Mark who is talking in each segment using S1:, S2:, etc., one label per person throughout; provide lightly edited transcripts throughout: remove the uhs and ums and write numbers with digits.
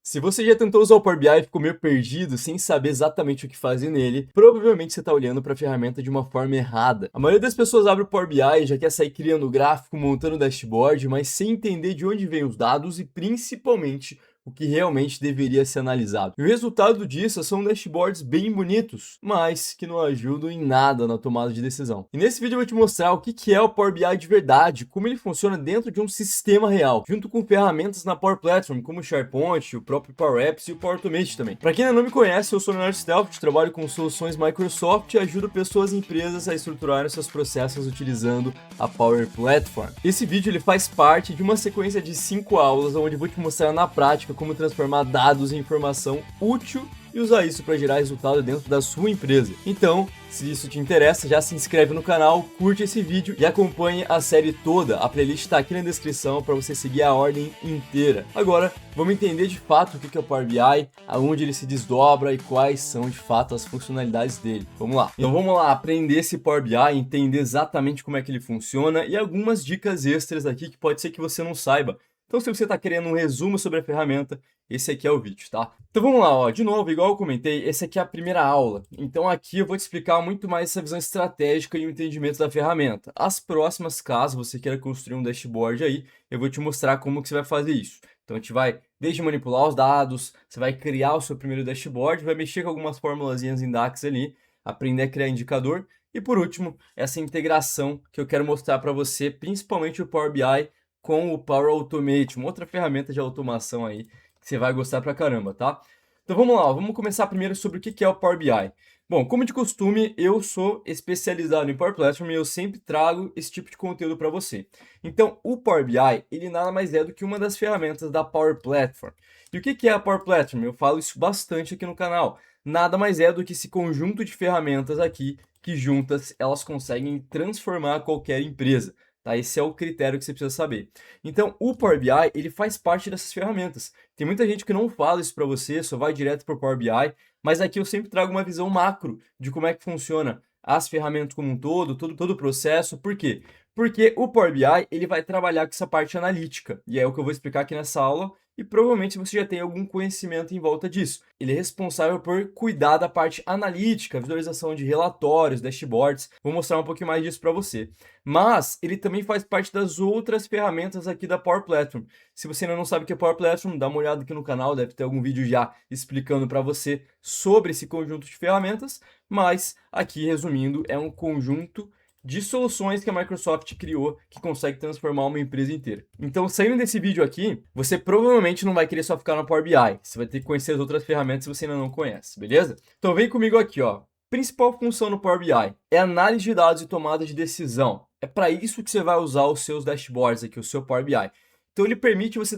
S1: Se você já tentou usar o Power BI e ficou meio perdido, sem saber exatamente o que fazer nele, provavelmente você está olhando para a ferramenta de uma forma errada. A maioria das pessoas abre o Power BI e já quer sair criando gráfico, montando dashboard, mas sem entender de onde vêm os dados e principalmente o que realmente deveria ser analisado. E o resultado disso são dashboards bem bonitos, mas que não ajudam em nada na tomada de decisão. E nesse vídeo eu vou te mostrar o que é o Power BI de verdade, como ele funciona dentro de um sistema real, junto com ferramentas na Power Platform, como o SharePoint, o próprio Power Apps e o Power Automate também. Para quem ainda não me conhece, eu sou o Leonardo Stelft, trabalho com soluções Microsoft e ajudo pessoas e empresas a estruturarem seus processos utilizando a Power Platform. Esse vídeo ele faz parte de uma sequência de 5 aulas, onde eu vou te mostrar na prática como transformar dados em informação útil e usar isso para gerar resultado dentro da sua empresa. Então, se isso te interessa, já se inscreve no canal, curte esse vídeo e acompanhe a série toda. A playlist está aqui na descrição para você seguir a ordem inteira. Agora, vamos entender de fato o que é o Power BI, aonde ele se desdobra e quais são de fato as funcionalidades dele. Vamos lá. Então vamos lá aprender esse Power BI, entender exatamente como é que ele funciona e algumas dicas extras aqui que pode ser que você não saiba. Então, se você está querendo um resumo sobre a ferramenta, esse aqui é o vídeo, tá? Então vamos lá, ó. De novo, igual eu comentei, essa aqui é a primeira aula. Então aqui eu vou te explicar muito mais essa visão estratégica e o entendimento da ferramenta. As próximas, caso você queira construir um dashboard aí, eu vou te mostrar como que você vai fazer isso. Então a gente vai desde manipular os dados, você vai criar o seu primeiro dashboard, vai mexer com algumas formulazinhas em DAX ali, aprender a criar indicador. E por último, essa integração que eu quero mostrar para você, principalmente o Power BI, com o Power Automate, uma outra ferramenta de automação aí que você vai gostar pra caramba, tá? Então vamos lá, vamos começar primeiro sobre o que é o Power BI. Bom, como de costume, eu sou especializado em Power Platform e eu sempre trago esse tipo de conteúdo para você. Então, o Power BI, ele nada mais é do que uma das ferramentas da Power Platform. E o que é a Power Platform? Eu falo isso bastante aqui no canal. Nada mais é do que esse conjunto de ferramentas aqui que juntas elas conseguem transformar qualquer empresa. Tá? Esse é o critério que você precisa saber. Então, o Power BI, ele faz parte dessas ferramentas. Tem muita gente que não fala isso para você, só vai direto para o Power BI, mas aqui eu sempre trago uma visão macro de como é que funciona as ferramentas como um todo o processo. Por quê? Porque o Power BI, ele vai trabalhar com essa parte analítica, e é o que eu vou explicar aqui nessa aula, e provavelmente você já tem algum conhecimento em volta disso. Ele é responsável por cuidar da parte analítica, visualização de relatórios, dashboards. Vou mostrar um pouquinho mais disso para você. Mas ele também faz parte das outras ferramentas aqui da Power Platform. Se você ainda não sabe o que é Power Platform, dá uma olhada aqui no canal, deve ter algum vídeo já explicando para você sobre esse conjunto de ferramentas. Mas aqui, resumindo, é um conjunto de soluções que a Microsoft criou que consegue transformar uma empresa inteira. Então, saindo desse vídeo aqui, você provavelmente não vai querer só ficar no Power BI. Você vai ter que conhecer as outras ferramentas se você ainda não conhece, beleza? Então, vem comigo aqui, ó. Principal função no Power BI é análise de dados e tomada de decisão. É para isso que você vai usar os seus dashboards aqui, o seu Power BI. Então, ele permite você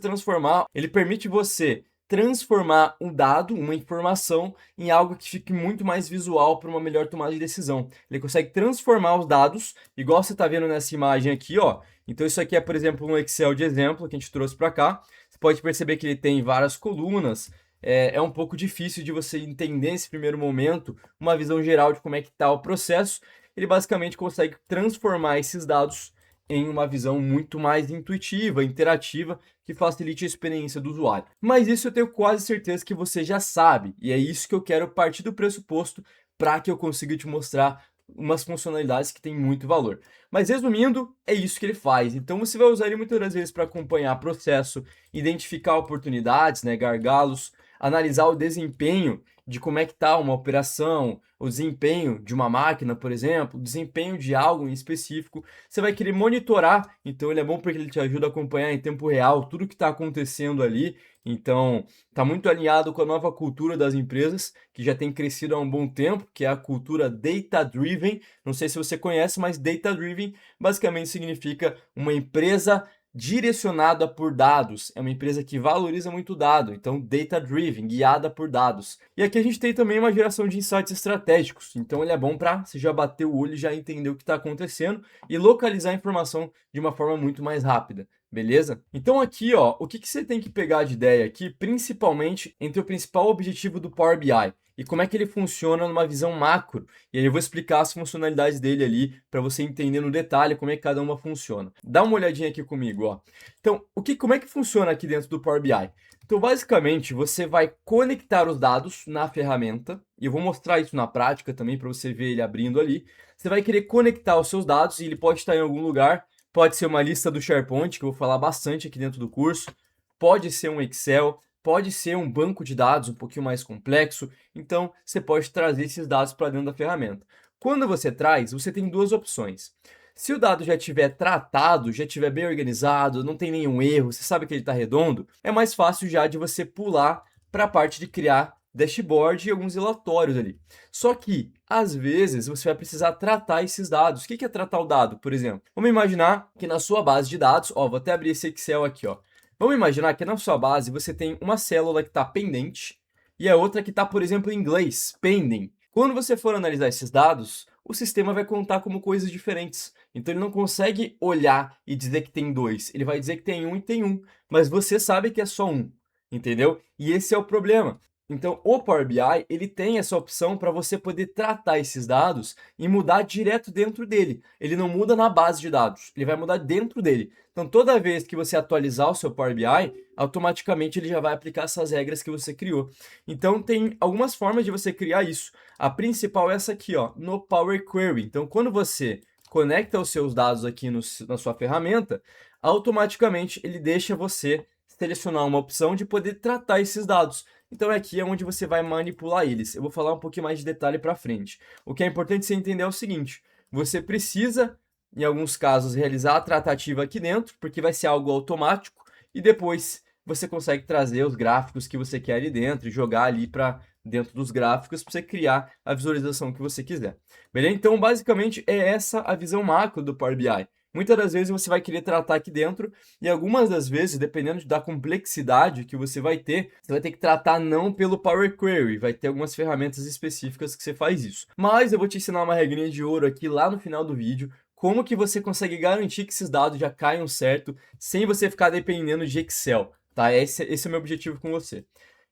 S1: transformar um dado, uma informação, em algo que fique muito mais visual para uma melhor tomada de decisão. Ele consegue transformar os dados, igual você está vendo nessa imagem aqui, ó. Então isso aqui é, por exemplo, um Excel de exemplo que a gente trouxe para cá. Você pode perceber que ele tem várias colunas. É um pouco difícil de você entender nesse primeiro momento uma visão geral de como é que está o processo. Ele basicamente consegue transformar esses dados em uma visão muito mais intuitiva, interativa, que facilite a experiência do usuário. Mas isso eu tenho quase certeza que você já sabe, e é isso que eu quero partir do pressuposto para que eu consiga te mostrar umas funcionalidades que têm muito valor. Mas resumindo, é isso que ele faz. Então você vai usar ele muitas das vezes para acompanhar processo, identificar oportunidades, né, gargalos, analisar o desempenho de como é que está uma operação, o desempenho de uma máquina, por exemplo, o desempenho de algo em específico. Você vai querer monitorar, então ele é bom porque ele te ajuda a acompanhar em tempo real tudo que está acontecendo ali. Então, está muito alinhado com a nova cultura das empresas, que já tem crescido há um bom tempo, que é a cultura data-driven. Não sei se você conhece, mas data-driven basicamente significa uma empresa direcionada por dados, é uma empresa que valoriza muito dado, então data-driven, guiada por dados. E aqui a gente tem também uma geração de insights estratégicos, então ele é bom para você já bater o olho e já entender o que está acontecendo e localizar a informação de uma forma muito mais rápida. Beleza? Então aqui, ó, o que você tem que pegar de ideia aqui, principalmente entre o principal objetivo do Power BI e como é que ele funciona numa visão macro. E aí eu vou explicar as funcionalidades dele ali para você entender no detalhe como é que cada uma funciona. Dá uma olhadinha aqui comigo, ó. Então, como é que funciona aqui dentro do Power BI? Então, basicamente, você vai conectar os dados na ferramenta, e eu vou mostrar isso na prática também para você ver ele abrindo ali. Você vai querer conectar os seus dados e ele pode estar em algum lugar, pode ser uma lista do SharePoint, que eu vou falar bastante aqui dentro do curso, pode ser um Excel, pode ser um banco de dados um pouquinho mais complexo, então você pode trazer esses dados para dentro da ferramenta. Quando você traz, você tem duas opções. Se o dado já estiver tratado, já estiver bem organizado, não tem nenhum erro, você sabe que ele está redondo, é mais fácil já de você pular para a parte de criar dashboard e alguns relatórios ali. Só que, às vezes, você vai precisar tratar esses dados. O que é tratar o dado, por exemplo? Vamos imaginar que na sua base de dados, ó, vou até abrir esse Excel aqui, ó. Vamos imaginar que na sua base você tem uma célula que está pendente e a outra que está, por exemplo, em inglês, pending. Quando você for analisar esses dados, o sistema vai contar como coisas diferentes. Então ele não consegue olhar e dizer que tem dois. Ele vai dizer que tem um e tem um. Mas você sabe que é só um. Entendeu? E esse é o problema. Então o Power BI ele tem essa opção para você poder tratar esses dados e mudar direto dentro dele. Ele não muda na base de dados, ele vai mudar dentro dele. Então toda vez que você atualizar o seu Power BI, automaticamente ele já vai aplicar essas regras que você criou. Então tem algumas formas de você criar isso. A principal é essa aqui, ó, no Power Query. Então quando você conecta os seus dados aqui na sua ferramenta, automaticamente ele deixa você selecionar uma opção de poder tratar esses dados. Então aqui é onde você vai manipular eles. Eu vou falar um pouquinho mais de detalhe para frente. O que é importante você entender é o seguinte: você precisa, em alguns casos, realizar a tratativa aqui dentro, porque vai ser algo automático, e depois você consegue trazer os gráficos que você quer ali dentro e jogar ali para dentro dos gráficos para você criar a visualização que você quiser. Beleza? Então, basicamente, é essa a visão macro do Power BI. Muitas das vezes você vai querer tratar aqui dentro e algumas das vezes, dependendo da complexidade que você vai ter que tratar não pelo Power Query, vai ter algumas ferramentas específicas que você faz isso. Mas eu vou te ensinar uma regrinha de ouro aqui lá no final do vídeo, como que você consegue garantir que esses dados já caiam certo, sem você ficar dependendo de Excel, tá? Esse é o meu objetivo com você.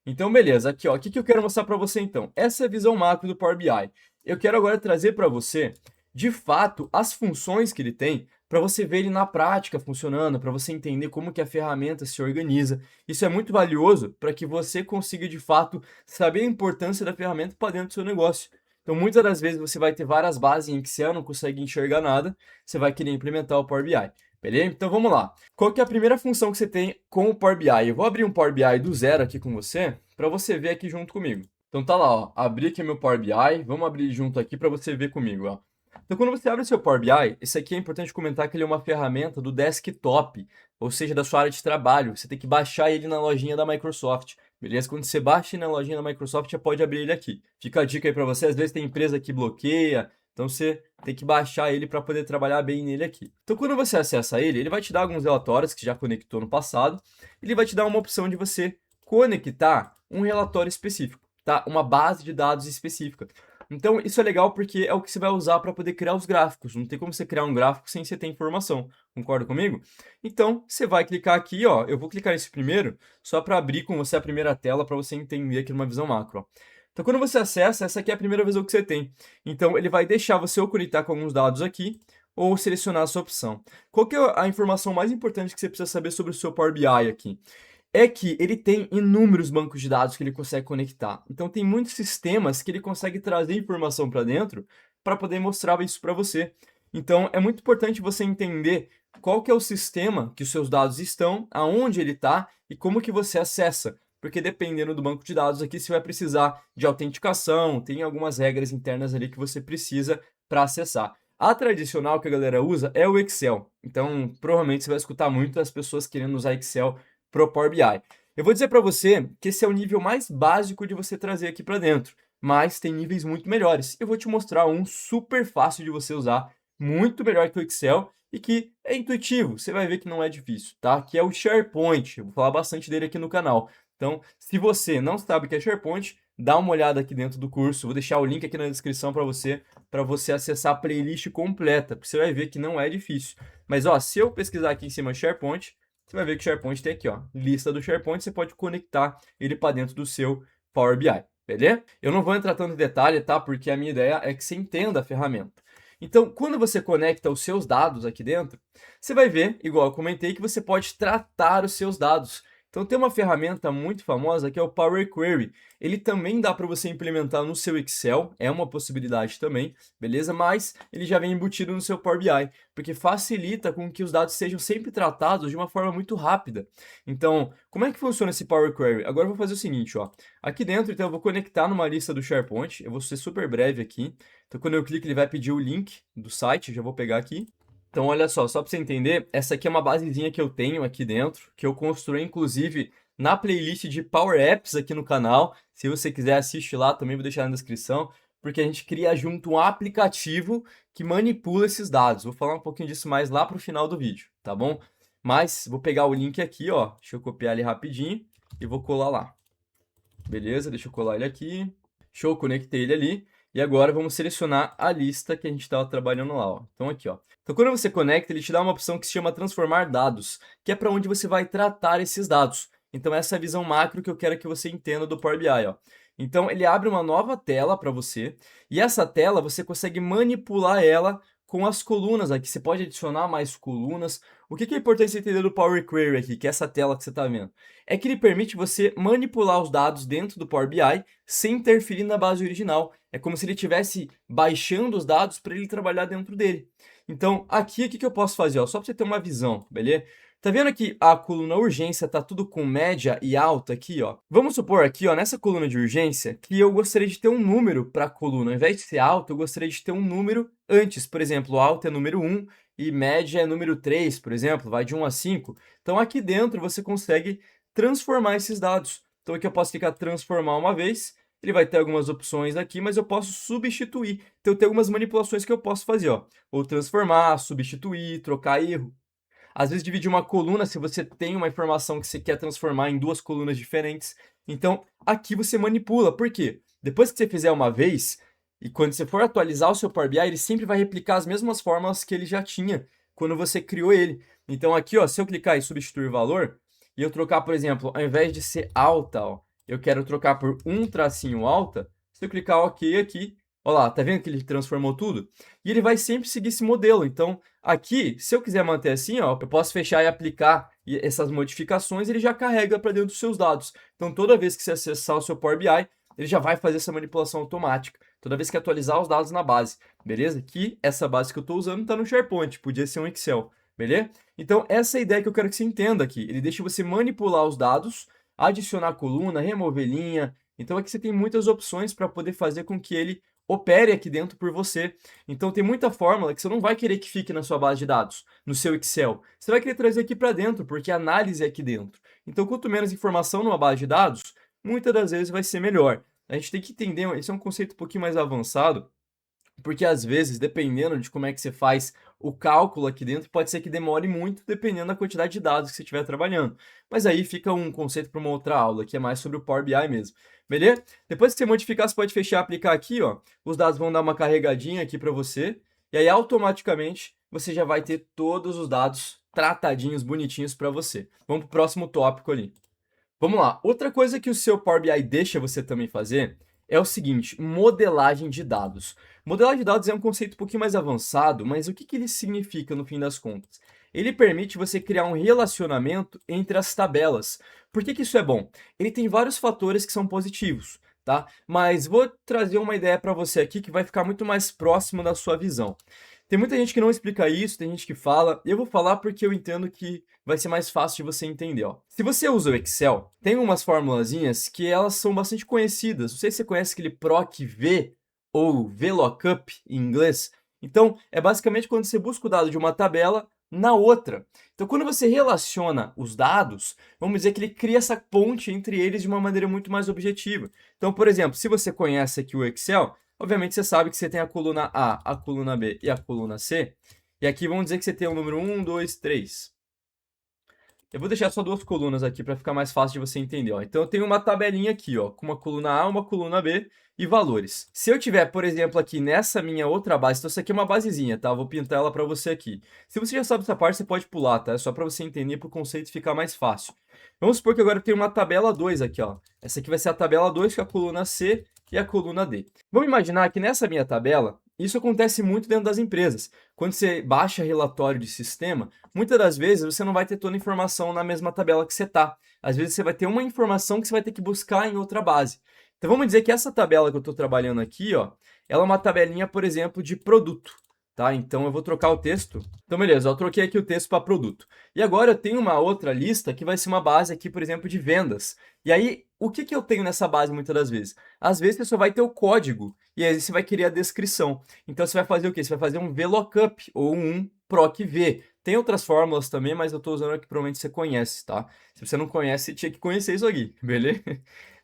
S1: Então, beleza, aqui ó, o que eu quero mostrar para você então? Essa é a visão macro do Power BI. Eu quero agora trazer para você, de fato, as funções que ele tem, para você ver ele na prática funcionando, para você entender como que a ferramenta se organiza. Isso é muito valioso para que você consiga, de fato, saber a importância da ferramenta para dentro do seu negócio. Então, muitas das vezes você vai ter várias bases em Excel, não consegue enxergar nada, você vai querer implementar o Power BI. Beleza? Então vamos lá. Qual que é a primeira função que você tem com o Power BI? Eu vou abrir um Power BI do zero aqui com você, para você ver aqui junto comigo. Então tá lá, ó, abri aqui meu Power BI, vamos abrir junto aqui para você ver comigo, ó. Então quando você abre o seu Power BI, esse aqui é importante comentar que ele é uma ferramenta do desktop, ou seja, da sua área de trabalho. Você tem que baixar ele na lojinha da Microsoft, beleza? Quando você baixa ele na lojinha da Microsoft, já pode abrir ele aqui. Fica a dica aí para você, às vezes tem empresa que bloqueia, então você tem que baixar ele para poder trabalhar bem nele aqui. Então quando você acessa ele, ele vai te dar alguns relatórios que já conectou no passado, ele vai te dar uma opção de você conectar um relatório específico, tá? Uma base de dados específica. Então isso é legal porque é o que você vai usar para poder criar os gráficos. Não tem como você criar um gráfico sem você ter informação. Concorda comigo? Então você vai clicar aqui, ó. Eu vou clicar nesse primeiro só para abrir com você a primeira tela para você entender aqui numa visão macro, ó. Então, quando você acessa, essa aqui é a primeira visão que você tem. Então, ele vai deixar você ou conectar com alguns dados aqui, ou selecionar a sua opção. Qual que é a informação mais importante que você precisa saber sobre o seu Power BI aqui? É que ele tem inúmeros bancos de dados que ele consegue conectar. Então, tem muitos sistemas que ele consegue trazer informação para dentro para poder mostrar isso para você. Então, é muito importante você entender qual que é o sistema que os seus dados estão, aonde ele está e como que você acessa. Porque dependendo do banco de dados aqui, você vai precisar de autenticação, tem algumas regras internas ali que você precisa para acessar. A tradicional que a galera usa é o Excel. Então, provavelmente você vai escutar muito as pessoas querendo usar Excel para o Power BI. Eu vou dizer para você que esse é o nível mais básico de você trazer aqui para dentro, mas tem níveis muito melhores. Eu vou te mostrar um super fácil de você usar, muito melhor que o Excel e que é intuitivo, você vai ver que não é difícil, tá? Que é o SharePoint. Eu vou falar bastante dele aqui no canal. Então, se você não sabe o que é SharePoint, dá uma olhada aqui dentro do curso. Vou deixar o link aqui na descrição para você acessar a playlist completa, porque você vai ver que não é difícil. Mas ó, se eu pesquisar aqui em cima SharePoint, você vai ver que o SharePoint tem aqui, ó, lista do SharePoint, você pode conectar ele para dentro do seu Power BI, beleza? Eu não vou entrar tanto em detalhe, tá? Porque a minha ideia é que você entenda a ferramenta. Então, quando você conecta os seus dados aqui dentro, você vai ver, igual eu comentei, que você pode tratar os seus dados. Então tem uma ferramenta muito famosa que é o Power Query. Ele também dá para você implementar no seu Excel, é uma possibilidade também, beleza? Mas ele já vem embutido no seu Power BI, porque facilita com que os dados sejam sempre tratados de uma forma muito rápida. Então, como é que funciona esse Power Query? Agora eu vou fazer o seguinte, ó. Aqui dentro, então, eu vou conectar numa lista do SharePoint, eu vou ser super breve aqui. Então, quando eu clico, ele vai pedir o link do site, já vou pegar aqui. Então, olha só para você entender, essa aqui é uma basezinha que eu tenho aqui dentro, que eu construí inclusive na playlist de Power Apps aqui no canal. Se você quiser assistir lá, também vou deixar na descrição, porque a gente cria junto um aplicativo que manipula esses dados. Vou falar um pouquinho disso mais lá para o final do vídeo, tá bom? Mas vou pegar o link aqui, ó, deixa eu copiar ele rapidinho e vou colar lá. Beleza, deixa eu colar ele aqui. Show, conectei ele ali. E agora vamos selecionar a lista que a gente estava trabalhando lá, ó. Então aqui, ó. Então quando você conecta, ele te dá uma opção que se chama transformar dados, que é para onde você vai tratar esses dados. Então essa é a visão macro que eu quero que você entenda do Power BI, ó. Então ele abre uma nova tela para você, e essa tela você consegue manipular ela com as colunas aqui. Você pode adicionar mais colunas. O que é importante você entender do Power Query aqui, que é essa tela que você está vendo? É que ele permite você manipular os dados dentro do Power BI sem interferir na base original. É como se ele estivesse baixando os dados para ele trabalhar dentro dele. Então, aqui, o que eu posso fazer? Ó, só para você ter uma visão, beleza? Tá vendo que a coluna urgência tá tudo com média e alta aqui, ó? Vamos supor aqui, ó, nessa coluna de urgência, que eu gostaria de ter um número para a coluna. Ao invés de ser alto, eu gostaria de ter um número antes. Por exemplo, alto é número 1 e média é número 3, por exemplo, vai de 1 a 5. Então, aqui dentro você consegue transformar esses dados. Então aqui eu posso clicar transformar uma vez, ele vai ter algumas opções aqui, mas eu posso substituir. Então tem algumas manipulações que eu posso fazer, ó. Ou transformar, substituir, trocar erro. Às vezes dividir uma coluna se você tem uma informação que você quer transformar em duas colunas diferentes. Então aqui você manipula. Por quê? Depois que você fizer uma vez, e quando você for atualizar o seu Power BI, ele sempre vai replicar as mesmas fórmulas que ele já tinha quando você criou ele. Então aqui, ó, se eu clicar em substituir valor, e eu trocar, por exemplo, ao invés de ser alta, ó, eu quero trocar por um tracinho alta, se eu clicar OK aqui, ó lá, tá vendo que ele transformou tudo? E ele vai sempre seguir esse modelo. Então, aqui, se eu quiser manter assim, ó, eu posso fechar e aplicar essas modificações, ele já carrega para dentro dos seus dados. Então, toda vez que você acessar o seu Power BI, ele já vai fazer essa manipulação automática. Toda vez que atualizar os dados na base, beleza? Que essa base que eu estou usando está no SharePoint, podia ser um Excel, beleza? Então, essa é a ideia que eu quero que você entenda aqui. Ele deixa você manipular os dados, adicionar coluna, remover linha. Então, aqui você tem muitas opções para poder fazer com que ele opere aqui dentro por você. Então, tem muita fórmula que você não vai querer que fique na sua base de dados, no seu Excel. Você vai querer trazer aqui para dentro, porque a análise é aqui dentro. Então, quanto menos informação numa base de dados, muitas das vezes vai ser melhor. A gente tem que entender, esse é um conceito um pouquinho mais avançado, porque às vezes, dependendo de como é que você faz o cálculo aqui dentro, pode ser que demore muito, dependendo da quantidade de dados que você estiver trabalhando. Mas aí fica um conceito para uma outra aula, que é mais sobre o Power BI mesmo. Beleza? Depois que você modificar, você pode fechar e aplicar aqui, ó. Os dados vão dar uma carregadinha aqui para você, e aí automaticamente você já vai ter todos os dados tratadinhos, bonitinhos para você. Vamos para o próximo tópico ali. Vamos lá. Outra coisa que o seu Power BI deixa você também fazer é o seguinte, modelagem de dados. Modelagem de dados é um conceito um pouquinho mais avançado, mas o que ele significa no fim das contas? Ele permite você criar um relacionamento entre as tabelas. Por que isso é bom? Ele tem vários fatores que são positivos, tá? Mas vou trazer uma ideia para você aqui que vai ficar muito mais próximo da sua visão. Tem muita gente que não explica isso, tem gente que fala, e eu vou falar porque eu entendo que vai ser mais fácil de você entender, ó. Se você usa o Excel, tem umas formulazinhas que elas são bastante conhecidas. Não sei se você conhece aquele PROC-V ou VLOOKUP em inglês. Então, é basicamente quando você busca o dado de uma tabela na outra. Então, quando você relaciona os dados, vamos dizer que ele cria essa ponte entre eles de uma maneira muito mais objetiva. Então, por exemplo, se você conhece aqui o Excel, obviamente você sabe que você tem a coluna A, a coluna B e a coluna C. E aqui vamos dizer que você tem o número 1, 2, 3. Eu vou deixar só duas colunas aqui para ficar mais fácil de você entender, ó. Então eu tenho uma tabelinha aqui, ó, com uma coluna A, uma coluna B e valores. Se eu tiver, por exemplo, aqui nessa minha outra base, então essa aqui é uma basezinha, tá? Eu vou pintar ela para você aqui. Se você já sabe essa parte, você pode pular, tá? É só para você entender, para o conceito ficar mais fácil. Vamos supor que agora eu tenho uma tabela 2 aqui, ó. Essa aqui vai ser a tabela 2 com a coluna C e a coluna D. Vamos imaginar que nessa minha tabela, Isso acontece muito dentro das empresas. Quando você baixa relatório de sistema, muitas das vezes você não vai ter toda a informação na mesma tabela que você está. Às vezes você vai ter uma informação que você vai ter que buscar em outra base. Então vamos dizer que essa tabela que eu estou trabalhando aqui, ó, ela é uma tabelinha, por exemplo, de produto. Tá? Então eu vou trocar o texto. Então beleza, eu troquei aqui o texto para produto. E agora eu tenho uma outra lista que vai ser uma base aqui, por exemplo, de vendas. E aí, o que eu tenho nessa base muitas das vezes? Às vezes você só vai ter o código e aí você vai querer a descrição. Então você vai fazer o quê? Você vai fazer um VLOOKUP ou um PROC-V. Tem outras fórmulas também, mas eu estou usando aqui que provavelmente você conhece, tá? Se você não conhece, tinha que conhecer isso aqui, beleza?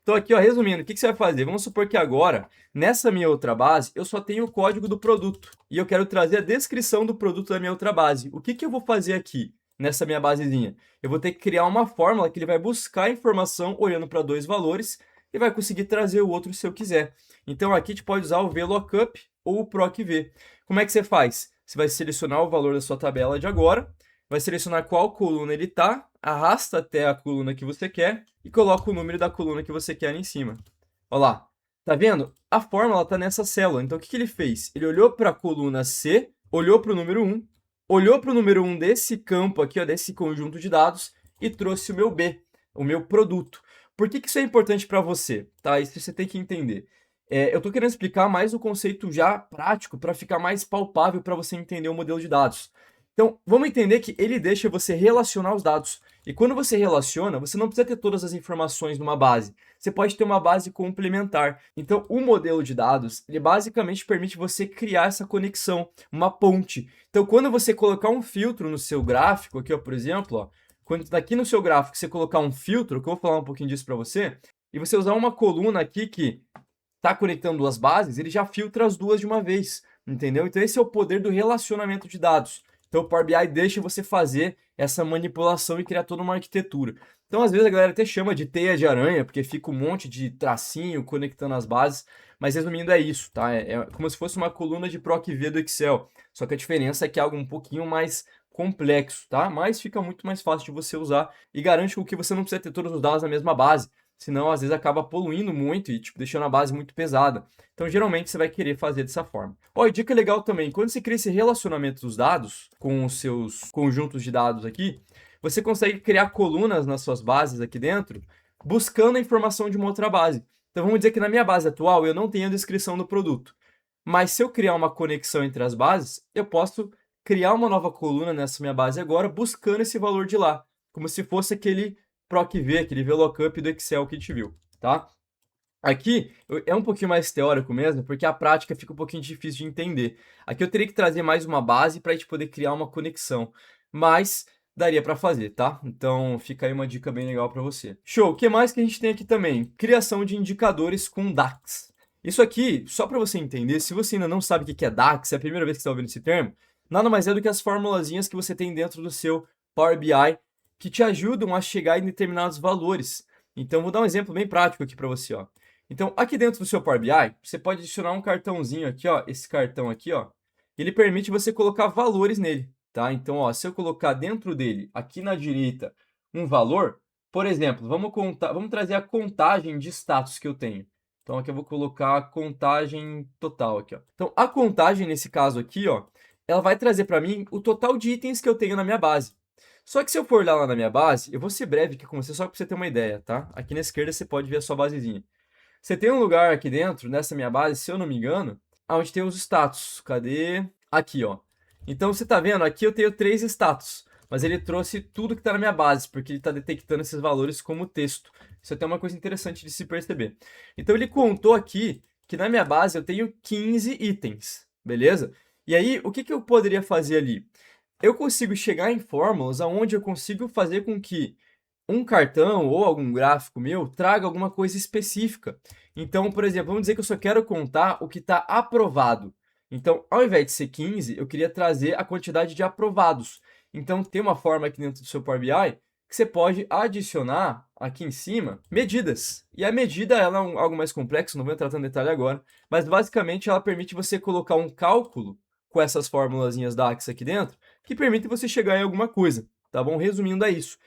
S1: Então aqui, ó, resumindo, o que você vai fazer? Vamos supor que agora, nessa minha outra base, eu só tenho o código do produto e eu quero trazer a descrição do produto da minha outra base. O que eu vou fazer aqui nessa minha basezinha? Eu vou ter que criar uma fórmula que ele vai buscar a informação olhando para dois valores e vai conseguir trazer o outro se eu quiser. Então aqui a gente pode usar o VLOOKUP ou o PROC-V. Como é que você faz? Você vai selecionar o valor da sua tabela de agora, vai selecionar qual coluna ele está, arrasta até a coluna que você quer e coloca o número da coluna que você quer ali em cima. Olha lá, tá vendo? A fórmula está nessa célula. Então o que ele fez? Ele olhou para a coluna C, olhou para o número 1, olhou para o número 1 desse campo aqui, ó, desse conjunto de dados e trouxe o meu B, o meu produto. Por que isso é importante para você? Tá? Isso você tem que entender. Eu estou querendo explicar mais o conceito já prático para ficar mais palpável para você entender o modelo de dados. Então, vamos entender que ele deixa você relacionar os dados. E quando você relaciona, você não precisa ter todas as informações numa base. Você pode ter uma base complementar. Então, o modelo de dados, ele basicamente permite você criar essa conexão, uma ponte. Então, quando você colocar um filtro no seu gráfico, aqui, ó, por exemplo, ó, quando aqui no seu gráfico você colocar um filtro, que eu vou falar um pouquinho disso para você, e você usar uma coluna aqui que está conectando duas bases, ele já filtra as duas de uma vez, entendeu? Então esse é o poder do relacionamento de dados. Então o Power BI deixa você fazer essa manipulação e criar toda uma arquitetura. Então às vezes a galera até chama de teia de aranha, porque fica um monte de tracinho conectando as bases, mas resumindo é isso, tá? É como se fosse uma coluna de PROC-V do Excel, só que a diferença é que é algo um pouquinho mais complexo, tá? Mas fica muito mais fácil de você usar e garante que você não precisa ter todos os dados na mesma base. Senão, às vezes, acaba poluindo muito e tipo, deixando a base muito pesada. Então, geralmente, você vai querer fazer dessa forma. Ó, e dica legal também, quando você cria esse relacionamento dos dados com os seus conjuntos de dados aqui, você consegue criar colunas nas suas bases aqui dentro, buscando a informação de uma outra base. Então, vamos dizer que na minha base atual, eu não tenho a descrição do produto. Mas se eu criar uma conexão entre as bases, eu posso criar uma nova coluna nessa minha base agora, buscando esse valor de lá, como se fosse aquele PROC-V, aquele VLOOKUP do Excel que a gente viu, tá? Aqui é um pouquinho mais teórico mesmo, porque a prática fica um pouquinho difícil de entender. Aqui eu teria que trazer mais uma base para a gente poder criar uma conexão, mas daria para fazer, tá? Então fica aí uma dica bem legal para você. Show! O que mais que a gente tem aqui também? Criação de indicadores com DAX. Isso aqui, só para você entender, se você ainda não sabe o que é DAX, é a primeira vez que você está ouvindo esse termo, nada mais é do que as formulazinhas que você tem dentro do seu Power BI que te ajudam a chegar em determinados valores. Então, vou dar um exemplo bem prático aqui para você, ó. Então, aqui dentro do seu Power BI, você pode adicionar um cartãozinho aqui, ó, esse cartão aqui, ó, ele permite você colocar valores nele, tá? Então, ó, se eu colocar dentro dele, aqui na direita, um valor, por exemplo, vamos trazer a contagem de status que eu tenho. Então, aqui eu vou colocar a contagem total aqui, ó. Então, a contagem nesse caso aqui, ó, ela vai trazer para mim o total de itens que eu tenho na minha base. Só que se eu for olhar lá na minha base, eu vou ser breve aqui com você, só para você ter uma ideia, tá? Aqui na esquerda você pode ver a sua basezinha. Você tem um lugar aqui dentro, nessa minha base, se eu não me engano, onde tem os status. Cadê? Aqui, ó. Então você tá vendo, aqui eu tenho 3 status, mas ele trouxe tudo que está na minha base, porque ele está detectando esses valores como texto. Isso é até uma coisa interessante de se perceber. Então ele contou aqui que na minha base eu tenho 15 itens, beleza? E aí, o que eu poderia fazer ali? Eu consigo chegar em fórmulas onde eu consigo fazer com que um cartão ou algum gráfico meu traga alguma coisa específica. Então, por exemplo, vamos dizer que eu só quero contar o que está aprovado. Então, ao invés de ser 15, eu queria trazer a quantidade de aprovados. Então, tem uma forma aqui dentro do seu Power BI que você pode adicionar aqui em cima medidas. E a medida ela é algo mais complexo, não vou entrar tanto em detalhe agora, mas basicamente ela permite você colocar um cálculo com essas formulazinhas DAX aqui dentro, que permite você chegar em alguma coisa, tá bom? Resumindo é isso.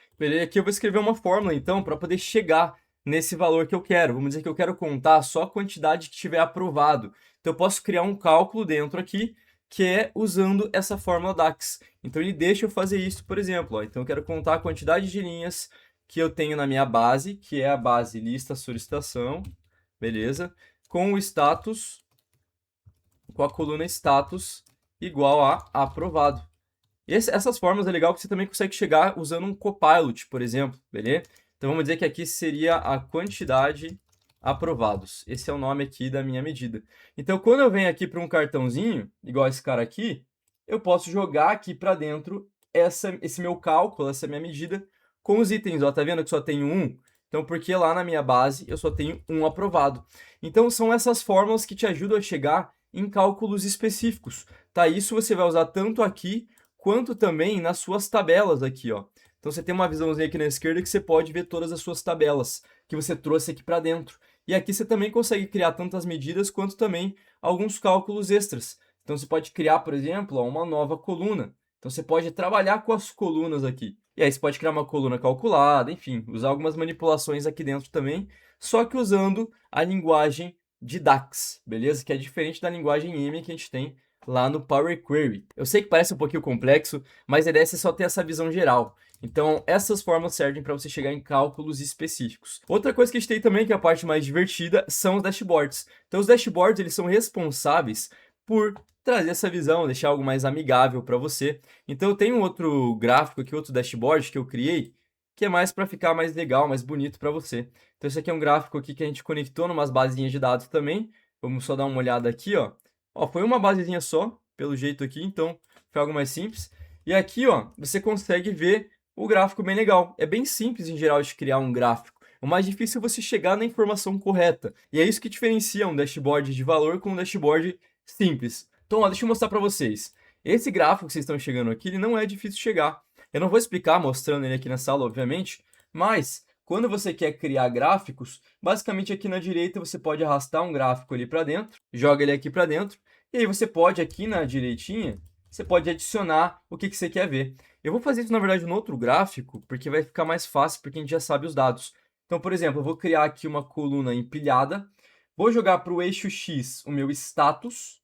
S1: Aqui eu vou escrever uma fórmula, então, para poder chegar nesse valor que eu quero. Vamos dizer que eu quero contar só a quantidade que tiver aprovado. Então eu posso criar um cálculo dentro aqui, que é usando essa fórmula DAX. Então ele deixa eu fazer isso, por exemplo. Ó. Então eu quero contar a quantidade de linhas que eu tenho na minha base, que é a base lista solicitação, beleza? Com o status, com a coluna status igual a aprovado. Essas formas é legal que você também consegue chegar usando um Copilot, por exemplo, beleza? Então vamos dizer que aqui seria a quantidade aprovados. Esse é o nome aqui da minha medida. Então quando eu venho aqui para um cartãozinho, igual esse cara aqui, eu posso jogar aqui para dentro esse meu cálculo, essa minha medida, com os itens. Ó, tá vendo que só tenho um? Então porque lá na minha base eu só tenho um aprovado. Então são essas fórmulas que te ajudam a chegar em cálculos específicos. Tá? Isso você vai usar tanto aqui quanto também nas suas tabelas aqui, ó. Então você tem uma visãozinha aqui na esquerda que você pode ver todas as suas tabelas que você trouxe aqui para dentro. E aqui você também consegue criar tanto as medidas quanto também alguns cálculos extras. Então você pode criar, por exemplo, ó, uma nova coluna. Então você pode trabalhar com as colunas aqui. E aí você pode criar uma coluna calculada, enfim, usar algumas manipulações aqui dentro também, só que usando a linguagem de DAX, beleza? Que é diferente da linguagem M que a gente tem lá no Power Query. Eu sei que parece um pouquinho complexo, mas a ideia é você só ter essa visão geral. Então, essas formas servem para você chegar em cálculos específicos. Outra coisa que a gente tem também, que é a parte mais divertida, são os dashboards. Então, os dashboards eles são responsáveis por trazer essa visão, deixar algo mais amigável para você. Então, eu tenho um outro gráfico aqui, outro dashboard que eu criei, que é mais para ficar mais legal, mais bonito para você. Então, esse aqui é um gráfico aqui que a gente conectou em umas basinhas de dados também. Vamos só dar uma olhada aqui, ó. Ó, foi uma basezinha só, pelo jeito aqui, então foi algo mais simples. E aqui, ó, você consegue ver o gráfico bem legal. É bem simples, em geral, de criar um gráfico. O mais difícil é você chegar na informação correta. E é isso que diferencia um dashboard de valor com um dashboard simples. Então, ó, deixa eu mostrar para vocês. Esse gráfico que vocês estão chegando aqui, ele não é difícil de chegar. Eu não vou explicar mostrando ele aqui na sala, obviamente, mas quando você quer criar gráficos, basicamente aqui na direita você pode arrastar um gráfico ali para dentro, joga ele aqui para dentro, e aí você pode aqui na direitinha, você pode adicionar o que você quer ver. Eu vou fazer isso, na verdade, no outro gráfico, porque vai ficar mais fácil, porque a gente já sabe os dados. Então, por exemplo, eu vou criar aqui uma coluna empilhada, vou jogar para o eixo X o meu status,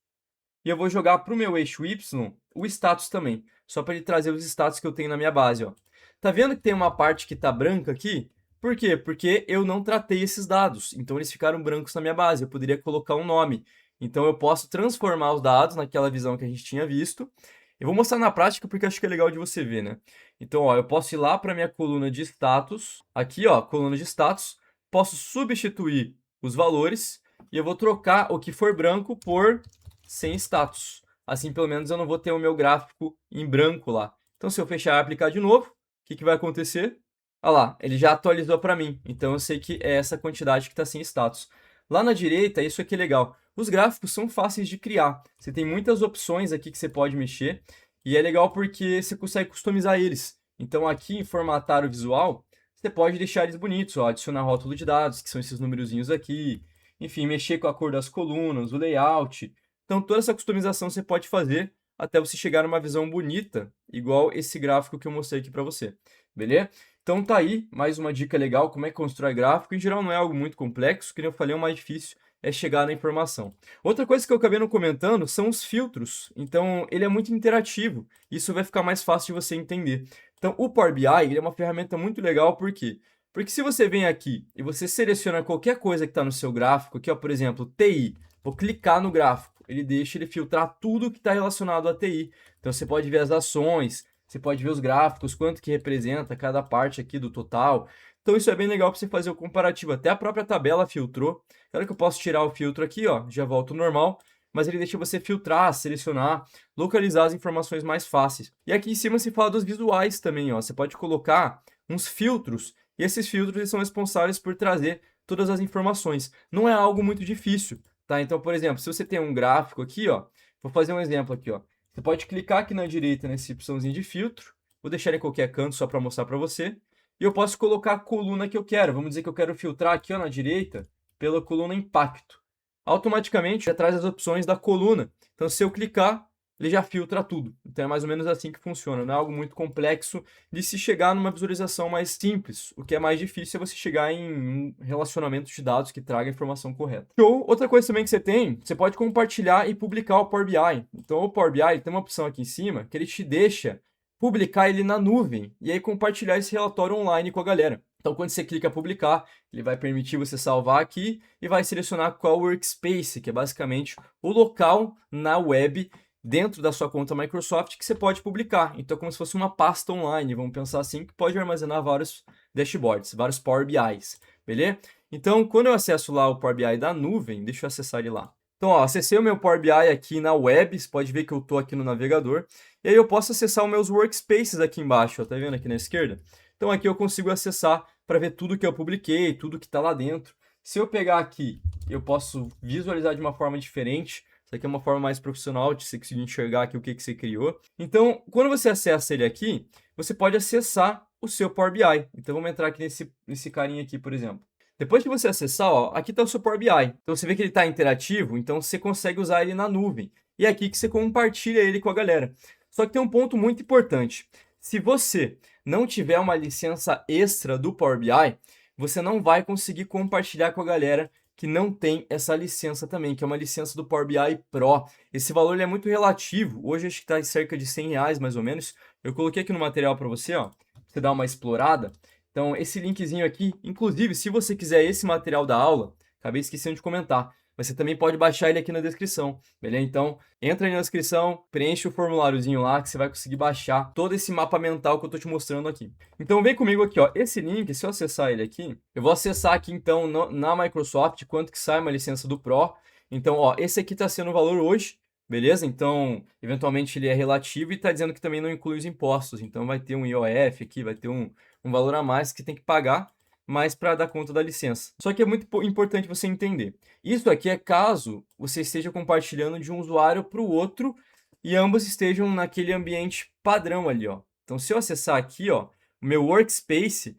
S1: e eu vou jogar para o meu eixo Y o status também, só para ele trazer os status que eu tenho na minha base. Ó. Tá vendo que tem uma parte que está branca aqui? Por quê? Porque eu não tratei esses dados, então eles ficaram brancos na minha base, eu poderia colocar um nome. Então eu posso transformar os dados naquela visão que a gente tinha visto. Eu vou mostrar na prática porque acho que é legal de você ver, né? Então, ó, eu posso ir lá para minha coluna de status, aqui, ó, coluna de status, posso substituir os valores e eu vou trocar o que for branco por sem status. Assim, pelo menos eu não vou ter o meu gráfico em branco lá. Então, se eu fechar e aplicar de novo, o que vai acontecer? Olha lá, ele já atualizou para mim. Então, eu sei que é essa quantidade que está sem status. Lá na direita, isso aqui é legal. Os gráficos são fáceis de criar. Você tem muitas opções aqui que você pode mexer. E é legal porque você consegue customizar eles. Então, aqui em formatar o visual, você pode deixar eles bonitos. Ó, adicionar rótulo de dados, que são esses numerozinhos aqui. Enfim, mexer com a cor das colunas, o layout. Então, toda essa customização você pode fazer até você chegar numa visão bonita, igual esse gráfico que eu mostrei aqui para você. Beleza? Então tá aí, mais uma dica legal, como é que constrói gráfico. Em geral não é algo muito complexo, que nem eu falei, o mais difícil é chegar na informação. Outra coisa que eu acabei não comentando são os filtros. Então ele é muito interativo, isso vai ficar mais fácil de você entender. Então o Power BI ele é uma ferramenta muito legal, por quê? Porque se você vem aqui e você seleciona qualquer coisa que está no seu gráfico, aqui ó, por exemplo, TI, vou clicar no gráfico, ele deixa ele filtrar tudo que está relacionado a TI. Então você pode ver as ações, você pode ver os gráficos, quanto que representa cada parte aqui do total. Então isso é bem legal para você fazer o comparativo. Até a própria tabela filtrou. Claro que eu posso tirar o filtro aqui, ó, já volto ao normal, mas ele deixa você filtrar, selecionar, localizar as informações mais fáceis. E aqui em cima se fala dos visuais também, ó. Você pode colocar uns filtros, e esses filtros eles são responsáveis por trazer todas as informações. Não é algo muito difícil, tá? Então, por exemplo, se você tem um gráfico aqui, ó, vou fazer um exemplo aqui, ó. Você pode clicar aqui na direita nesse opçãozinho de filtro, vou deixar em qualquer canto só para mostrar para você, e eu posso colocar a coluna que eu quero. Vamos dizer que eu quero filtrar aqui ó, na direita pela coluna impacto. Automaticamente já traz as opções da coluna. Então se eu clicar, ele já filtra tudo. Então é mais ou menos assim que funciona, não é algo muito complexo de se chegar numa visualização mais simples. O que é mais difícil é você chegar em um relacionamento de dados que traga a informação correta. Show! Outra coisa também que você pode compartilhar e publicar o Power BI. Então o Power BI tem uma opção aqui em cima que ele te deixa publicar ele na nuvem e aí compartilhar esse relatório online com a galera. Então, quando você clica publicar, ele vai permitir você salvar aqui e vai selecionar qual workspace, que é basicamente o local na web dentro da sua conta Microsoft que você pode publicar. Então, é como se fosse uma pasta online, vamos pensar assim, que pode armazenar vários dashboards, vários Power BIs, beleza? Então, quando eu acesso lá o Power BI da nuvem, deixa eu acessar ele lá. Então, ó, acessei o meu Power BI aqui na web, você pode ver que eu estou aqui no navegador, e aí eu posso acessar os meus workspaces aqui embaixo, ó, tá vendo aqui na esquerda? Então, aqui eu consigo acessar para ver tudo que eu publiquei, tudo que está lá dentro. Se eu pegar aqui, eu posso visualizar de uma forma diferente. Isso aqui é uma forma mais profissional de você conseguir enxergar aqui o que você criou. Então, quando você acessa ele aqui, você pode acessar o seu Power BI. Então, vamos entrar aqui nesse carinha aqui, por exemplo. Depois que você acessar, ó, aqui está o seu Power BI. Então, você vê que ele está interativo, então você consegue usar ele na nuvem. E é aqui que você compartilha ele com a galera. Só que tem um ponto muito importante. Se você não tiver uma licença extra do Power BI, você não vai conseguir compartilhar com a galera que não tem essa licença também, que é uma licença do Power BI Pro. Esse valor ele é muito relativo. Hoje acho que está em cerca de R$ 100 mais ou menos. Eu coloquei aqui no material para você, ó, pra você dar uma explorada. Então, esse linkzinho aqui, inclusive, se você quiser esse material da aula, acabei esquecendo de comentar, mas você também pode baixar ele aqui na descrição, beleza? Então, entra aí na descrição, preenche o formuláriozinho lá que você vai conseguir baixar todo esse mapa mental que eu tô te mostrando aqui. Então, vem comigo aqui, ó. Esse link, se eu acessar ele aqui, eu vou acessar aqui, então, na Microsoft, quanto que sai uma licença do Pro. Então, ó, esse aqui tá sendo o valor hoje, beleza? Então, eventualmente ele é relativo e tá dizendo que também não inclui os impostos. Então, vai ter um IOF aqui, vai ter um valor a mais que tem que pagar, mas para dar conta da licença. Só que é muito importante você entender. Isso aqui é caso você esteja compartilhando de um usuário para o outro e ambos estejam naquele ambiente padrão ali, ó. Então, se eu acessar aqui, ó, o meu workspace,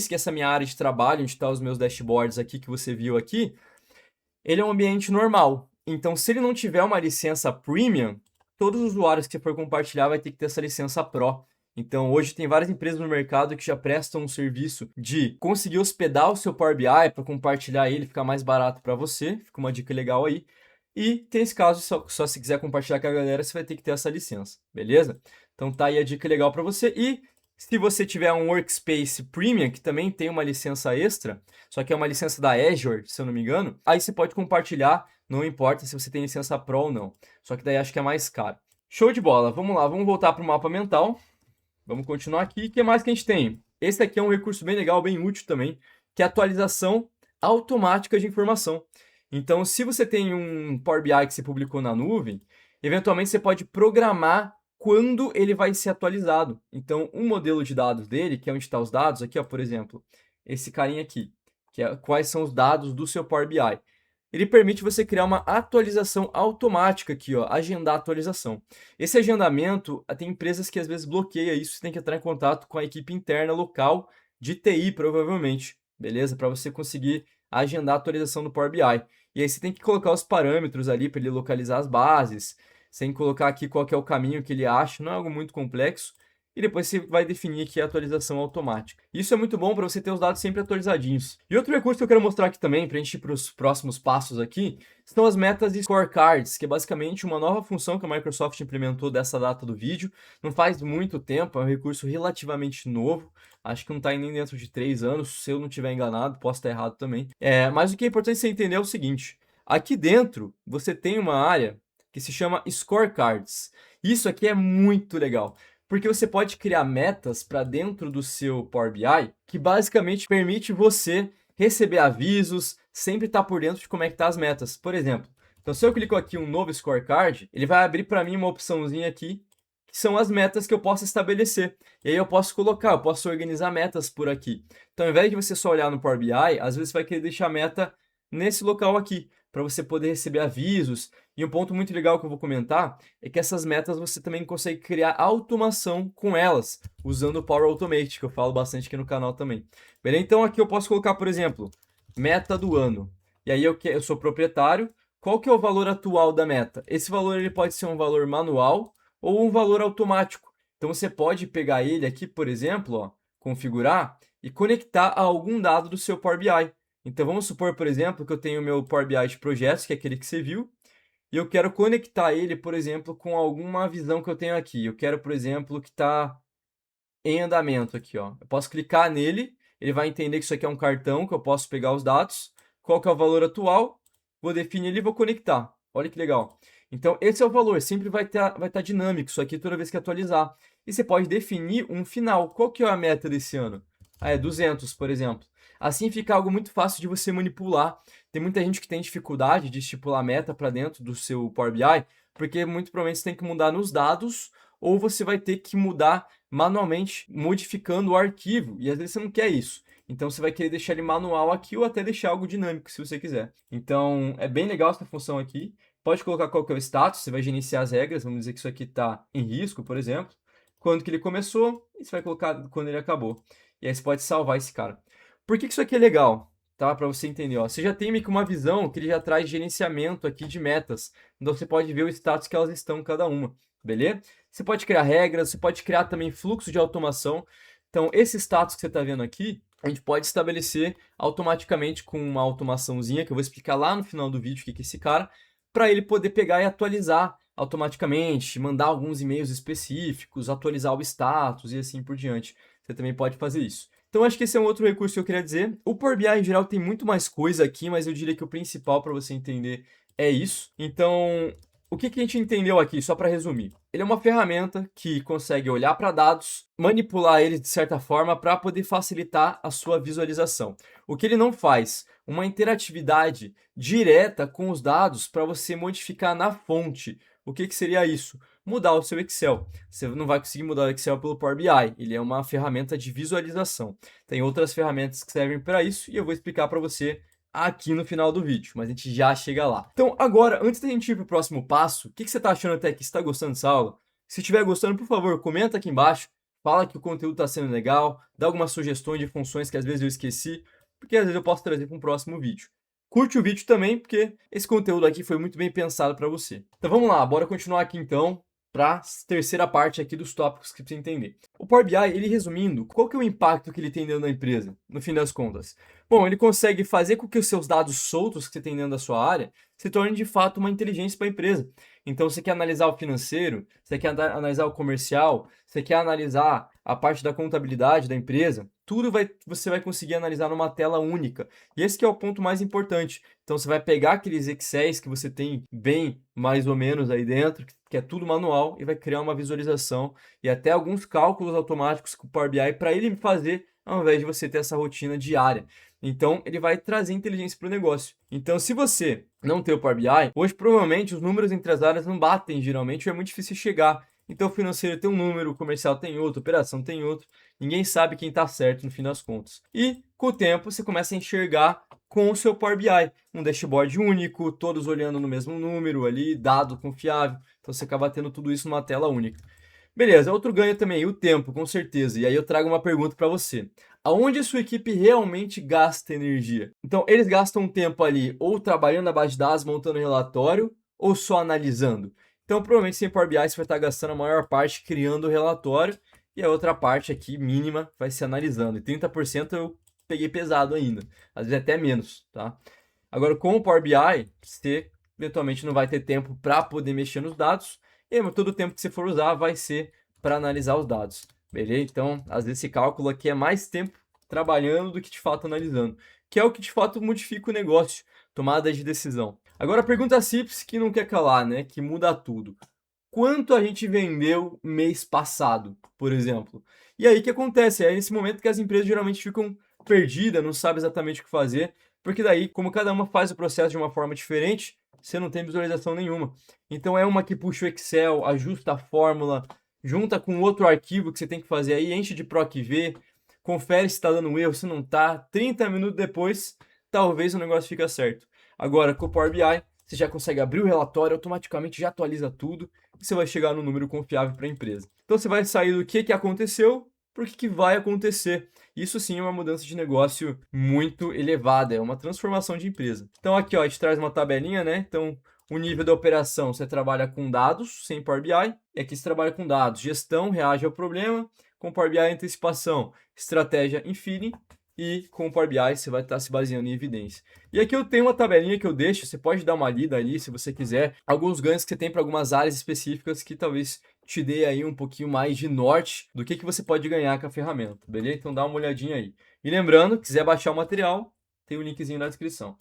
S1: que é essa minha área de trabalho, onde estão os meus dashboards aqui que você viu aqui, ele é um ambiente normal. Então, se ele não tiver uma licença premium, todos os usuários que você for compartilhar vai ter que ter essa licença Pro. Então, hoje tem várias empresas no mercado que já prestam um serviço de conseguir hospedar o seu Power BI para compartilhar ele, ficar mais barato para você. Fica uma dica legal aí. E tem esse caso, só se quiser compartilhar com a galera, você vai ter que ter essa licença, beleza? Então tá aí a dica legal para você. E se você tiver um Workspace Premium, que também tem uma licença extra, só que é uma licença da Azure, se eu não me engano, aí você pode compartilhar, não importa se você tem licença Pro ou não. Só que daí acho que é mais caro. Show de bola, vamos lá, vamos voltar para o mapa mental. Vamos continuar aqui. O que mais que a gente tem? Esse aqui é um recurso bem legal, bem útil também, que é a atualização automática de informação. Então, se você tem um Power BI que você publicou na nuvem, eventualmente você pode programar quando ele vai ser atualizado. Então, um modelo de dados dele, que é onde estão os dados, aqui, ó, por exemplo, esse carinha aqui, que é quais são os dados do seu Power BI. Ele permite você criar uma atualização automática aqui, ó, agendar a atualização. Esse agendamento, tem empresas que às vezes bloqueiam isso, você tem que entrar em contato com a equipe interna local de TI, provavelmente, beleza? Para você conseguir agendar a atualização do Power BI. E aí você tem que colocar os parâmetros ali para ele localizar as bases, sem colocar aqui qual que é o caminho que ele acha, não é algo muito complexo. E depois você vai definir aqui a atualização automática. Isso é muito bom para você ter os dados sempre atualizadinhos. E outro recurso que eu quero mostrar aqui também, para a gente ir para os próximos passos aqui, são as metas e scorecards, que é basicamente uma nova função que a Microsoft implementou dessa data do vídeo. Não faz muito tempo, é um recurso relativamente novo. Acho que não está nem dentro de 3 anos, se eu não estiver enganado, posso estar errado também. Mas o que é importante você entender é o seguinte, aqui dentro você tem uma área que se chama scorecards. Isso aqui é muito legal, porque você pode criar metas para dentro do seu Power BI, que basicamente permite você receber avisos, sempre estar por dentro de como é que tá as metas. Por exemplo, então se eu clico aqui um novo scorecard, ele vai abrir para mim uma opçãozinha aqui, que são as metas que eu posso estabelecer. E aí eu posso colocar, eu posso organizar metas por aqui. Então, ao invés de você só olhar no Power BI, às vezes você vai querer deixar a meta nesse local aqui, para você poder receber avisos. E um ponto muito legal que eu vou comentar é que essas metas você também consegue criar automação com elas, usando o Power Automate, que eu falo bastante aqui no canal também. Beleza? Então aqui eu posso colocar, por exemplo, meta do ano. E aí eu sou proprietário, qual que é o valor atual da meta? Esse valor ele pode ser um valor manual ou um valor automático. Então você pode pegar ele aqui, por exemplo, ó, configurar e conectar a algum dado do seu Power BI. Então vamos supor, por exemplo, que eu tenho o meu Power BI de projetos, que é aquele que você viu, e eu quero conectar ele, por exemplo, com alguma visão que eu tenho aqui. Eu quero, por exemplo, que está em andamento aqui, ó. Eu posso clicar nele, ele vai entender que isso aqui é um cartão, que eu posso pegar os dados, qual que é o valor atual, vou definir ele e vou conectar. Olha que legal. Então, esse é o valor, sempre vai estar dinâmico isso aqui toda vez que atualizar. E você pode definir um final. Qual que é a meta desse ano? Ah, é 200, por exemplo. Assim fica algo muito fácil de você manipular. Tem muita gente que tem dificuldade de estipular meta para dentro do seu Power BI, porque muito provavelmente você tem que mudar nos dados, ou você vai ter que mudar manualmente, modificando o arquivo, e às vezes você não quer isso. Então você vai querer deixar ele manual aqui ou até deixar algo dinâmico, se você quiser. Então é bem legal essa função aqui. Pode colocar qual que é o status, você vai gerenciar as regras, vamos dizer que isso aqui está em risco, por exemplo. Quando que ele começou, e você vai colocar quando ele acabou. E aí você pode salvar esse cara. Por que isso aqui é legal? Tá? Para você entender, ó. Você já tem meio que uma visão que ele já traz gerenciamento aqui de metas. Então você pode ver o status que elas estão cada uma, beleza? Você pode criar regras, você pode criar também fluxo de automação. Então, esse status que você está vendo aqui, a gente pode estabelecer automaticamente com uma automaçãozinha, que eu vou explicar lá no final do vídeo o que é esse cara, para ele poder pegar e atualizar automaticamente, mandar alguns e-mails específicos, atualizar o status e assim por diante. Você também pode fazer isso. Então, acho que esse é um outro recurso que eu queria dizer. O Power BI, em geral, tem muito mais coisa aqui, mas eu diria que o principal para você entender é isso. Então, o que a gente entendeu aqui, só para resumir? Ele é uma ferramenta que consegue olhar para dados, manipular eles de certa forma para poder facilitar a sua visualização. O que ele não faz? Uma interatividade direta com os dados para você modificar na fonte. O que seria isso? Mudar o seu Excel. Você não vai conseguir mudar o Excel pelo Power BI, ele é uma ferramenta de visualização. Tem outras ferramentas que servem para isso e eu vou explicar para você aqui no final do vídeo, mas a gente já chega lá. Então, agora, antes da gente ir para o próximo passo, o que você está achando até aqui? Você está gostando dessa aula? Se estiver gostando, por favor, comenta aqui embaixo, fala que o conteúdo está sendo legal, dá algumas sugestões de funções que às vezes eu esqueci, porque às vezes eu posso trazer para um próximo vídeo. Curte o vídeo também, porque esse conteúdo aqui foi muito bem pensado para você. Então vamos lá, bora continuar aqui então para a terceira parte aqui dos tópicos que você entender. O Power BI, ele resumindo, qual que é o impacto que ele tem dentro da empresa, no fim das contas? Bom, ele consegue fazer com que os seus dados soltos que você tem dentro da sua área se tornem de fato uma inteligência para a empresa. Então, você quer analisar o financeiro, você quer analisar o comercial, você quer analisar a parte da contabilidade da empresa, tudo você vai conseguir analisar numa tela única. E esse que é o ponto mais importante. Então, você vai pegar aqueles Excels que você tem bem mais ou menos aí dentro, que é tudo manual, e vai criar uma visualização e até alguns cálculos automáticos com o Power BI para ele fazer, ao invés de você ter essa rotina diária. Então, ele vai trazer inteligência para o negócio. Então, se você não tem o Power BI, hoje provavelmente os números entre as áreas não batem geralmente, é muito difícil chegar. Então, o financeiro tem um número, o comercial tem outro, a operação tem outro. Ninguém sabe quem está certo no fim das contas. E, com o tempo, você começa a enxergar com o seu Power BI, um dashboard único, todos olhando no mesmo número ali, dado confiável. Então, você acaba tendo tudo isso numa tela única. Beleza, outro ganho também, o tempo, com certeza. E aí eu trago uma pergunta para você. Aonde a sua equipe realmente gasta energia? Então, eles gastam tempo ali ou trabalhando na base de dados, montando relatório, ou só analisando? Então, provavelmente, sem Power BI, você vai estar gastando a maior parte criando o relatório, e a outra parte aqui, mínima, vai ser analisando. E 30% eu peguei pesado ainda, às vezes até menos, tá? Agora, com o Power BI, você eventualmente não vai ter tempo para poder mexer nos dados, e aí, todo o tempo que você for usar vai ser para analisar os dados, beleza? Então, às vezes esse cálculo aqui é mais tempo trabalhando do que de fato analisando, que é o que de fato modifica o negócio, tomada de decisão. Agora, a pergunta simples que não quer calar, né? Que muda tudo. Quanto a gente vendeu mês passado, por exemplo? E aí o que acontece? É nesse momento que as empresas geralmente ficam perdidas, não sabem exatamente o que fazer, porque daí, como cada uma faz o processo de uma forma diferente, você não tem visualização nenhuma. Então é uma que puxa o Excel, ajusta a fórmula, junta com outro arquivo que você tem que fazer aí, enche de PROC-V, confere se está dando erro, se não está. 30 minutos depois, talvez o negócio fique certo. Agora, com o Power BI, você já consegue abrir o relatório, automaticamente já atualiza tudo e você vai chegar no número confiável para a empresa. Então você vai sair do que aconteceu porque que vai acontecer. Isso sim é uma mudança de negócio muito elevada, é uma transformação de empresa. Então aqui ó, a gente traz uma tabelinha, né? Então o nível da operação, você trabalha com dados, sem Power BI, e aqui você trabalha com dados, gestão, reage ao problema, com Power BI, antecipação, estratégia em feeling, e com o Power BI você vai estar se baseando em evidência. E aqui eu tenho uma tabelinha que eu deixo, você pode dar uma lida ali se você quiser, alguns ganhos que você tem para algumas áreas específicas que talvez te dê aí um pouquinho mais de norte do que você pode ganhar com a ferramenta, beleza? Então dá uma olhadinha aí. E lembrando, quiser baixar o material, tem o linkzinho na descrição.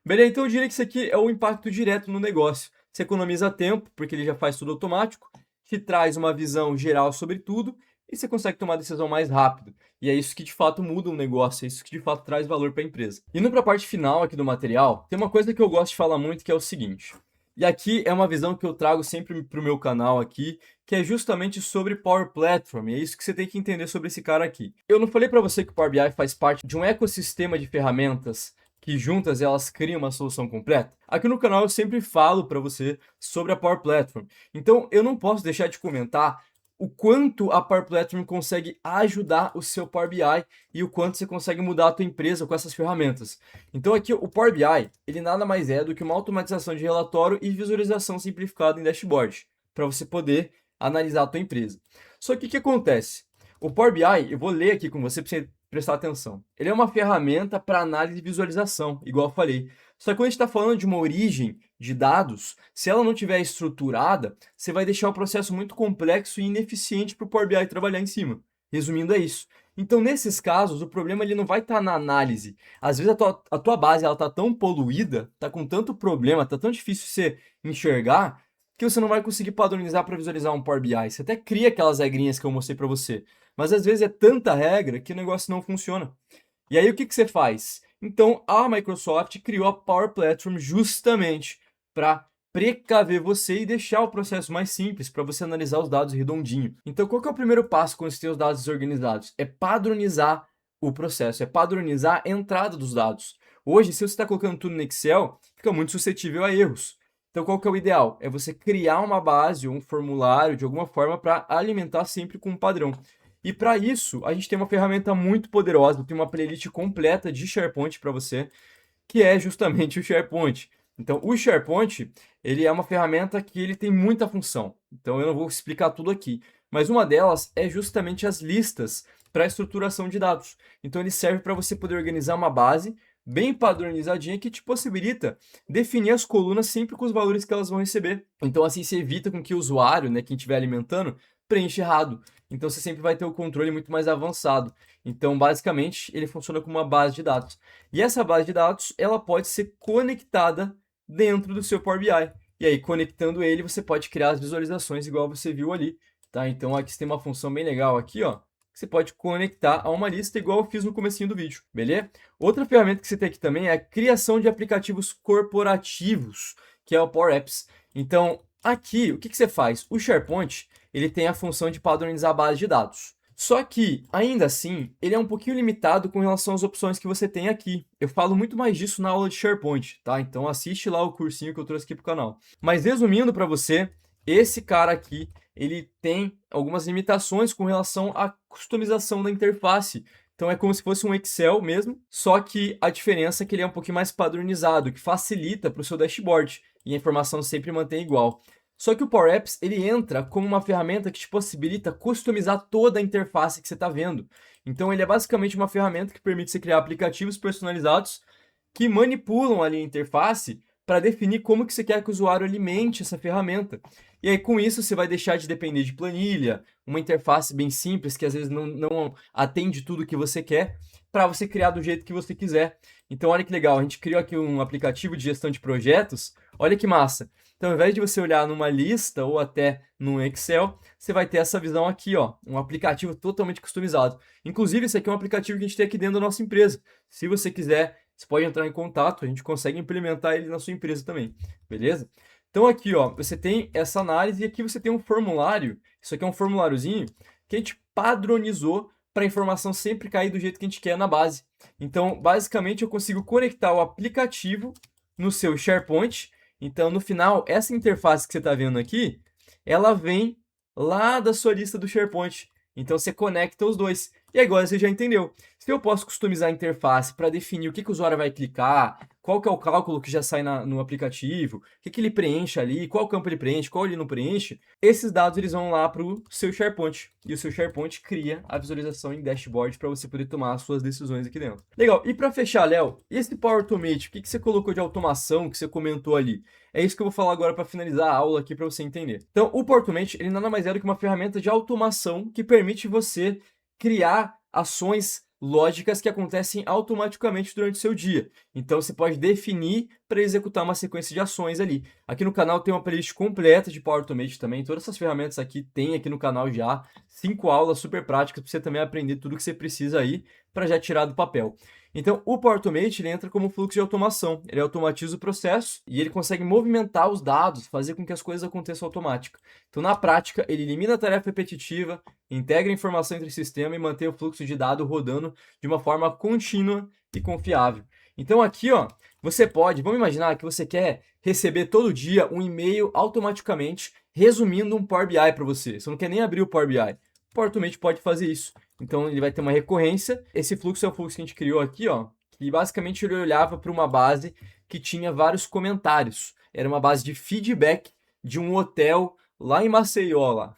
S1: Beleza? Então eu diria que isso aqui é o impacto direto no negócio. Você economiza tempo, porque ele já faz tudo automático, te traz uma visão geral sobre tudo, e você consegue tomar a decisão mais rápido. E é isso que de fato muda um negócio, é isso que de fato traz valor para a empresa. Indo para a parte final aqui do material, tem uma coisa que eu gosto de falar muito que é o seguinte. E aqui é uma visão que eu trago sempre para o meu canal aqui, que é justamente sobre Power Platform. E é isso que você tem que entender sobre esse cara aqui. Eu não falei para você que o Power BI faz parte de um ecossistema de ferramentas que juntas elas criam uma solução completa? Aqui no canal eu sempre falo para você sobre a Power Platform. Então eu não posso deixar de comentar o quanto a Power Platform consegue ajudar o seu Power BI e o quanto você consegue mudar a tua empresa com essas ferramentas. Então aqui o Power BI, ele nada mais é do que uma automatização de relatório e visualização simplificada em dashboard, para você poder analisar a tua empresa. Só que o que acontece? O Power BI, eu vou ler aqui com você para você prestar atenção. Ele é uma ferramenta para análise e visualização, igual eu falei. Só que quando a gente está falando de uma origem de dados, se ela não estiver estruturada, você vai deixar o processo muito complexo e ineficiente para o Power BI trabalhar em cima. Resumindo, é isso. Então, nesses casos, o problema ele não vai estar na análise. Às vezes a tua base está tão poluída, está com tanto problema, está tão difícil você enxergar, que você não vai conseguir padronizar para visualizar um Power BI. Você até cria aquelas regrinhas que eu mostrei para você, mas às vezes é tanta regra que o negócio não funciona. E aí o que você faz? Então a Microsoft criou a Power Platform justamente para precaver você e deixar o processo mais simples para você analisar os dados redondinho. Então qual que é o primeiro passo quando você tem os dados desorganizados? É padronizar o processo, é padronizar a entrada dos dados. Hoje, se você está colocando tudo no Excel, fica muito suscetível a erros. Então, qual que é o ideal? É você criar uma base ou um formulário de alguma forma para alimentar sempre com um padrão. E para isso, a gente tem uma ferramenta muito poderosa, tem uma playlist completa de SharePoint para você, que é justamente o SharePoint. Então, o SharePoint, ele é uma ferramenta que ele tem muita função. Então, eu não vou explicar tudo aqui, mas uma delas é justamente as listas para estruturação de dados. Então, ele serve para você poder organizar uma base bem padronizadinha que te possibilita definir as colunas sempre com os valores que elas vão receber. Então, assim, você evita com que o usuário, né, quem estiver alimentando, preencha errado. Então, você sempre vai ter o controle muito mais avançado. Então, basicamente, ele funciona como uma base de dados. E essa base de dados, ela pode ser conectada dentro do seu Power BI. E aí, conectando ele, você pode criar as visualizações igual você viu ali, tá? Então, aqui você tem uma função bem legal aqui, ó. Você pode conectar a uma lista igual eu fiz no comecinho do vídeo, beleza? Outra ferramenta que você tem aqui também é a criação de aplicativos corporativos, que é o Power Apps. Então, aqui, o que você faz? O SharePoint, ele tem a função de padronizar a base de dados. Só que, ainda assim, ele é um pouquinho limitado com relação às opções que você tem aqui. Eu falo muito mais disso na aula de SharePoint, tá? Então assiste lá o cursinho que eu trouxe aqui para o canal. Mas resumindo para você, esse cara aqui, ele tem algumas limitações com relação à customização da interface. Então é como se fosse um Excel mesmo, só que a diferença é que ele é um pouquinho mais padronizado, que facilita para o seu dashboard e a informação sempre mantém igual. Só que o Power Apps, ele entra como uma ferramenta que te possibilita customizar toda a interface que você está vendo. Então ele é basicamente uma ferramenta que permite você criar aplicativos personalizados que manipulam ali a interface para definir como que você quer que o usuário alimente essa ferramenta. E aí com isso você vai deixar de depender de planilha, uma interface bem simples que às vezes não atende tudo que você quer, para você criar do jeito que você quiser. Então olha que legal, a gente criou aqui um aplicativo de gestão de projetos, olha que massa. Então, ao invés de você olhar numa lista ou até num Excel, você vai ter essa visão aqui, ó, um aplicativo totalmente customizado. Inclusive, esse aqui é um aplicativo que a gente tem aqui dentro da nossa empresa. Se você quiser, você pode entrar em contato, a gente consegue implementar ele na sua empresa também, beleza? Então, aqui, ó, você tem essa análise e aqui você tem um formulário. Isso aqui é um formuláriozinho que a gente padronizou para a informação sempre cair do jeito que a gente quer na base. Então, basicamente, eu consigo conectar o aplicativo no seu SharePoint. Então, no final, essa interface que você está vendo aqui, ela vem lá da sua lista do SharePoint. Então você conecta os dois. E agora você já entendeu. Se eu posso customizar a interface para definir o que o usuário vai clicar, qual que é o cálculo que já sai no aplicativo, o que ele preenche ali, qual campo ele preenche, qual ele não preenche, esses dados eles vão lá para o seu SharePoint. E o seu SharePoint cria a visualização em dashboard para você poder tomar as suas decisões aqui dentro. Legal. E para fechar, Léo, esse Power Automate, o que você colocou de automação que você comentou ali? É isso que eu vou falar agora para finalizar a aula aqui para você entender. Então, o Power Automate, ele nada mais é do que uma ferramenta de automação que permite você criar ações lógicas que acontecem automaticamente durante o seu dia. Então, você pode definir para executar uma sequência de ações ali. Aqui no canal tem uma playlist completa de Power Automate também. Todas essas ferramentas aqui tem aqui no canal já. 5 aulas super práticas para você também aprender tudo que você precisa aí para já tirar do papel. Então, o Power Automate ele entra como fluxo de automação. Ele automatiza o processo e ele consegue movimentar os dados, fazer com que as coisas aconteçam automáticas. Então, na prática, ele elimina a tarefa repetitiva, integra a informação entre sistemas e mantém o fluxo de dados rodando de uma forma contínua e confiável. Então, aqui, ó, você pode, vamos imaginar que você quer receber todo dia um e-mail automaticamente resumindo um Power BI para você. Você não quer nem abrir o Power BI. O Power Automate pode fazer isso. Então, ele vai ter uma recorrência. Esse fluxo é o fluxo que a gente criou aqui, ó, que basicamente ele olhava para uma base que tinha vários comentários. Era uma base de feedback de um hotel lá em Maceió, lá.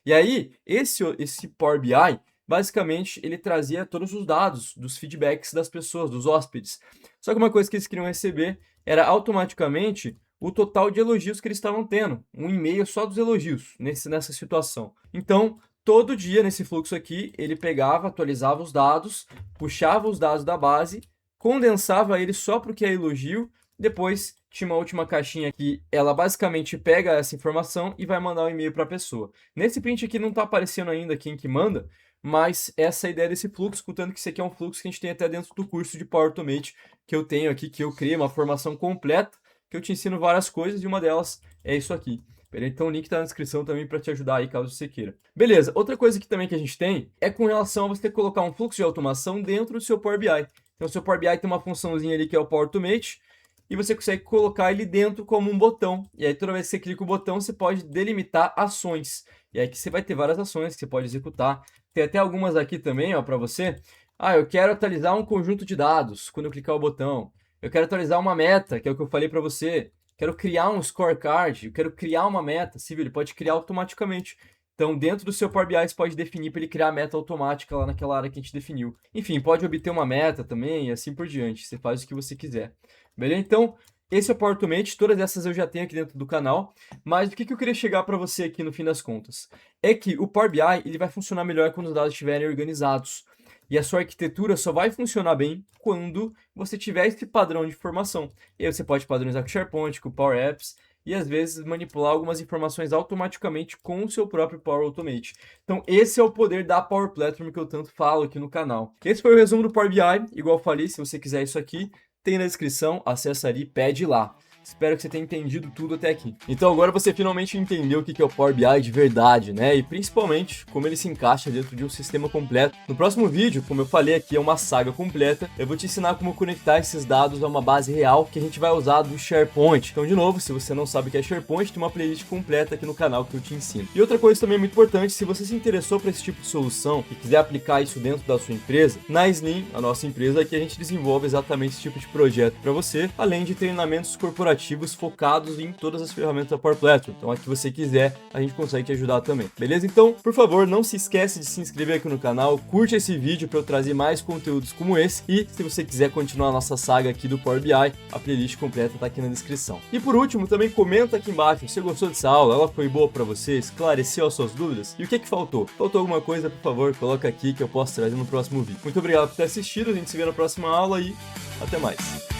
S1: E aí, esse Power BI, basicamente, ele trazia todos os dados dos feedbacks das pessoas, dos hóspedes. Só que uma coisa que eles queriam receber era automaticamente o total de elogios que eles estavam tendo. Um e-mail só dos elogios nessa situação. Então, todo dia nesse fluxo aqui, ele pegava, atualizava os dados, puxava os dados da base, condensava ele só para o que é elogio, depois tinha uma última caixinha que ela basicamente pega essa informação e vai mandar um e-mail para a pessoa. Nesse print aqui não está aparecendo ainda quem que manda, mas essa é a ideia desse fluxo, escutando que isso aqui é um fluxo que a gente tem até dentro do curso de Power Automate que eu tenho aqui, que eu criei uma formação completa, que eu te ensino várias coisas e uma delas é isso aqui. Então o link está na descrição também para te ajudar aí, caso você queira. Beleza, outra coisa que também que a gente tem é com relação a você colocar um fluxo de automação dentro do seu Power BI. Então o seu Power BI tem uma funçãozinha ali que é o Power Automate, e você consegue colocar ele dentro como um botão. E aí toda vez que você clica o botão, você pode delimitar ações. E aí que você vai ter várias ações que você pode executar. Tem até algumas aqui também, ó, para você. Ah, eu quero atualizar um conjunto de dados quando eu clicar o botão. Eu quero atualizar uma meta, que é o que eu falei para você. Quero criar um scorecard, eu quero criar uma meta, sim, ele pode criar automaticamente. Então, dentro do seu Power BI, você pode definir para ele criar a meta automática lá naquela área que a gente definiu. Enfim, pode obter uma meta também e assim por diante. Você faz o que você quiser. Beleza? Então, esse é o Power Automate. Todas essas eu já tenho aqui dentro do canal. Mas o que eu queria chegar para você aqui no fim das contas? É que o Power BI ele vai funcionar melhor quando os dados estiverem organizados. E a sua arquitetura só vai funcionar bem quando você tiver esse padrão de informação. E aí você pode padronizar com o SharePoint, com o Power Apps, e às vezes manipular algumas informações automaticamente com o seu próprio Power Automate. Então esse é o poder da Power Platform que eu tanto falo aqui no canal. Esse foi o resumo do Power BI, igual eu falei, se você quiser isso aqui, tem na descrição, acessa ali e pede lá. Espero que você tenha entendido tudo até aqui. Então agora você finalmente entendeu o que é o Power BI de verdade, né? E principalmente como ele se encaixa dentro de um sistema completo. No próximo vídeo, como eu falei aqui, é uma saga completa. Eu vou te ensinar como conectar esses dados a uma base real que a gente vai usar do SharePoint. Então, de novo, se você não sabe o que é SharePoint, tem uma playlist completa aqui no canal que eu te ensino. E outra coisa também muito importante, se você se interessou por esse tipo de solução e quiser aplicar isso dentro da sua empresa, na Slim, a nossa empresa aqui, a gente desenvolve exatamente esse tipo de projeto para você, além de treinamentos corporativos focados em todas as ferramentas da Power Platform. Então, a que você quiser, a gente consegue te ajudar também. Beleza? Então, por favor, não se esquece de se inscrever aqui no canal, curte esse vídeo para eu trazer mais conteúdos como esse e se você quiser continuar a nossa saga aqui do Power BI, a playlist completa está aqui na descrição. E por último, também comenta aqui embaixo se você gostou dessa aula, ela foi boa para você, esclareceu as suas dúvidas e o que faltou? Faltou alguma coisa, por favor, coloca aqui que eu posso trazer no próximo vídeo. Muito obrigado por ter assistido, a gente se vê na próxima aula e até mais.